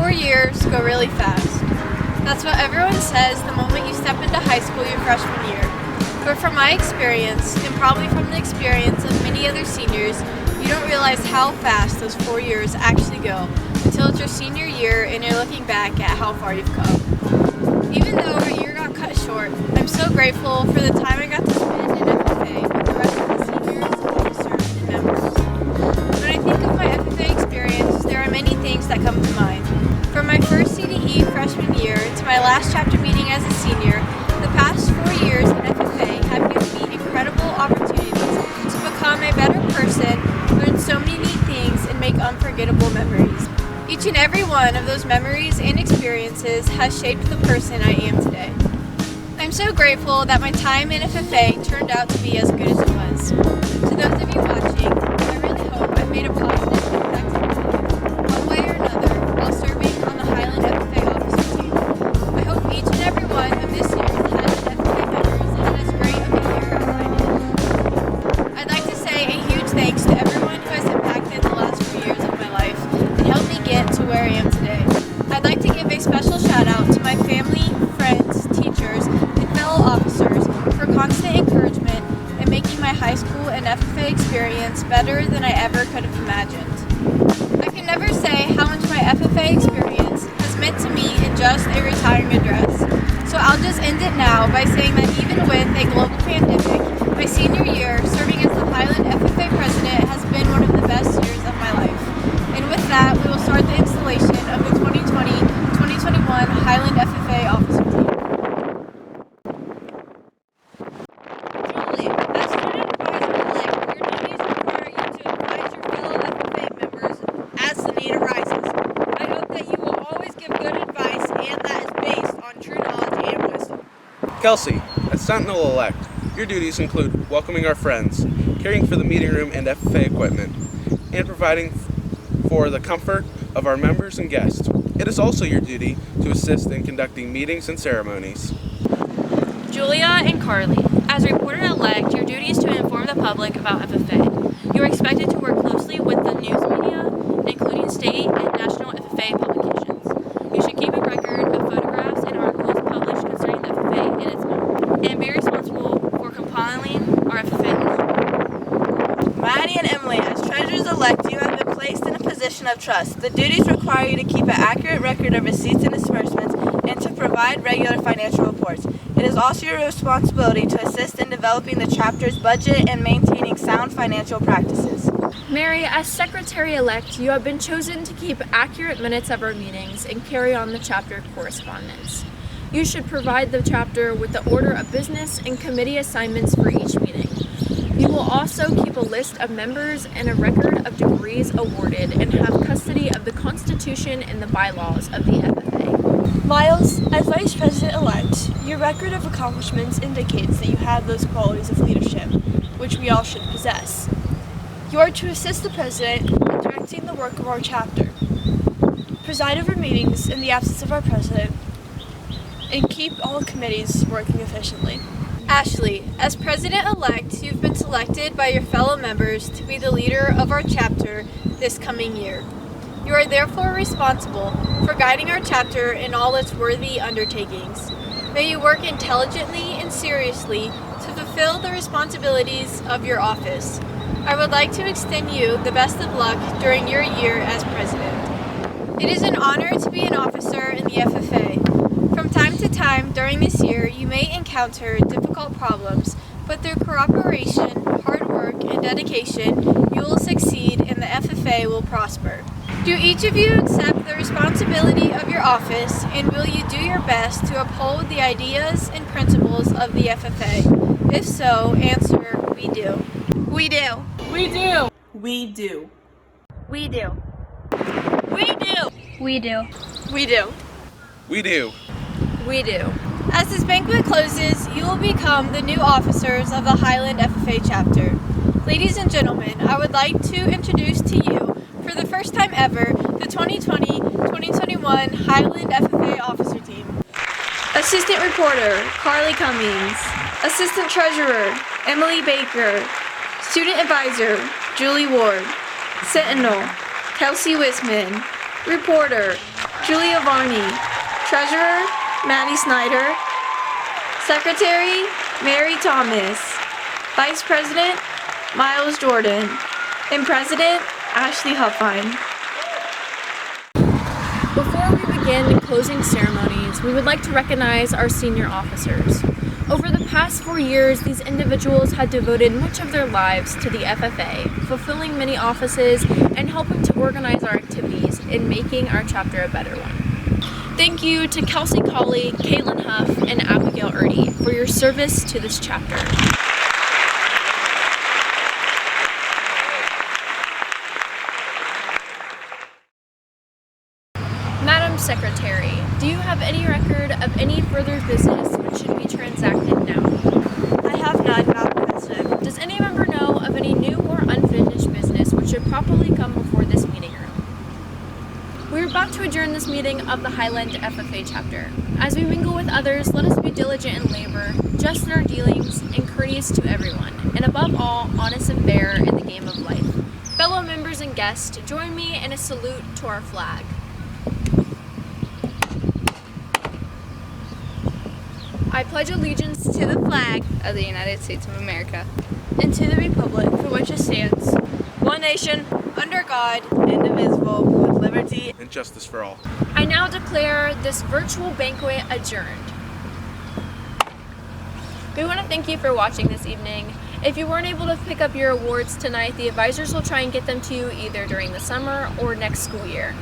4 years go really fast. That's what everyone says the moment you step into high school your freshman year. But from my experience, and probably from the experience of many other seniors, you don't realize how fast those 4 years actually go until it's your senior year and you're looking back at how far you've come. Even though our year got cut short, I'm so grateful for the time I got to spend in FFA with the rest of the seniors, officers, and members. When I think of my FFA experience, there are many things that come to mind. From my first CDE freshman year to my last chapter meeting as a senior, the past 4 years in FFA have given me incredible opportunities to become a better person, learn so many neat things, and make unforgettable memories. Each and every one of those memories and experiences has shaped the person I am today. I'm so grateful that my time in FFA turned out to be as good as it was. To those of you watching, I really hope I've made a positive impact in your life, one way or another, while serving on the Highland FFA officer team. I hope each and every one of this year's Highland FFA members had as great of a year as I did. I'd like to say a huge thanks to everyone who has impacted the last 4 years of my life and helped me get to where I am today. I'd like to give a special shout out to my family, friends, teachers, and fellow officers for constant encouragement and making my high school and FFA experience better than I ever could have imagined. I can never say how much my FFA experience has meant to me in just a retiring address, so I'll just end it now by saying that even with a global pandemic, my senior year serving as the Highland FFA president has been one of the best years of my life. And with that, we will start the installation of the 2020-2021 Highland FFA officer team. Julie, as student advisor-elect, your duties require you to advise your fellow FFA members as the need arises. I hope that you will always give good advice and that is based on true knowledge and wisdom. Kelsey, as Sentinel-elect, your duties include welcoming our friends, caring for the meeting room and FFA equipment, and providing for the comfort of our members and guests. It is also your duty to assist in conducting meetings and ceremonies. Julia and Carly, as reporter-elect, your duty is to inform the public about FFA. You are expected to work closely with the news media, including state and national FFA publications. You should keep a record of photographs and articles published concerning the FFA and its members, and be responsible for compiling our FFA list. Maddie and Emily, as treasurers-elect, you have been placed in a position of trust. The duties require you to keep an accurate record of receipts and disbursements and to provide regular financial reports. It is also your responsibility to assist in developing the chapter's budget and maintaining sound financial practices. Mary, as secretary-elect, you have been chosen to keep accurate minutes of our meetings and carry on the chapter correspondence. You should provide the chapter with the order of business and committee assignments for each meeting. You will also keep a list of members and a record of degrees awarded and have custody of the Constitution and the bylaws of the FFA. Miles, as Vice President-elect, your record of accomplishments indicates that you have those qualities of leadership, which we all should possess. You are to assist the President in directing the work of our chapter, preside over meetings in the absence of our President, and keep all committees working efficiently. Ashley, as president-elect, you've been selected by your fellow members to be the leader of our chapter this coming year. You are therefore responsible for guiding our chapter in all its worthy undertakings. May you work intelligently and seriously to fulfill the responsibilities of your office. I would like to extend you the best of luck during your year as president. It is an honor to be an officer in the FFA. From time to time during this year, you may encounter difficult problems, but through cooperation, hard work, and dedication, you will succeed and the FFA will prosper. Do each of you accept the responsibility of your office, and will you do your best to uphold the ideas and principles of the FFA? If so, answer, we do. We do. We do. We do. We do. We do. We do. We do. We do. We do. As this banquet closes, you will become the new officers of the Highland FFA chapter. Ladies and gentlemen, I would like to introduce to you, for the first time ever, the 2020-2021 Highland FFA officer team. Assistant Reporter, Carly Cummings. Assistant Treasurer, Emily Baker. Student Advisor, Julie Ward. Sentinel, Kelsey Wisman. Reporter, Julia Varney. Treasurer, Maddie Snyder. Secretary, Mary Thomas. Vice President, Miles Jordan. And President, Ashley Huffine. Before we begin the closing ceremonies, we would like to recognize our senior officers. Over the past 4 years, these individuals had devoted much of their lives to the FFA, fulfilling many offices and helping to organize our activities and making our chapter a better one. Thank you to Kelsey Colley, Caitlin Huff, and Abigail Erdy for your service to this chapter. Madam Secretary, do you have any record of any further business which should be transacted now? I have none, Madam President. Does any member know of any new or unfinished business which should properly come before this meeting room? We are about to adjourn this meeting of the Highland FFA chapter. As we mingle with others, let us be diligent in labor, just in our dealings, and courteous to everyone, and above all, honest and fair in the game of life. Fellow members and guests, join me in a salute to our flag. I pledge allegiance To the flag of the United States of America, and to the republic for which it stands, one nation, Under God, indivisible, with liberty. And justice for all. I now declare this virtual banquet adjourned. We want to thank you for watching this evening. If you weren't able to pick up your awards tonight, the advisors will try and get them to you either during the summer or next school year.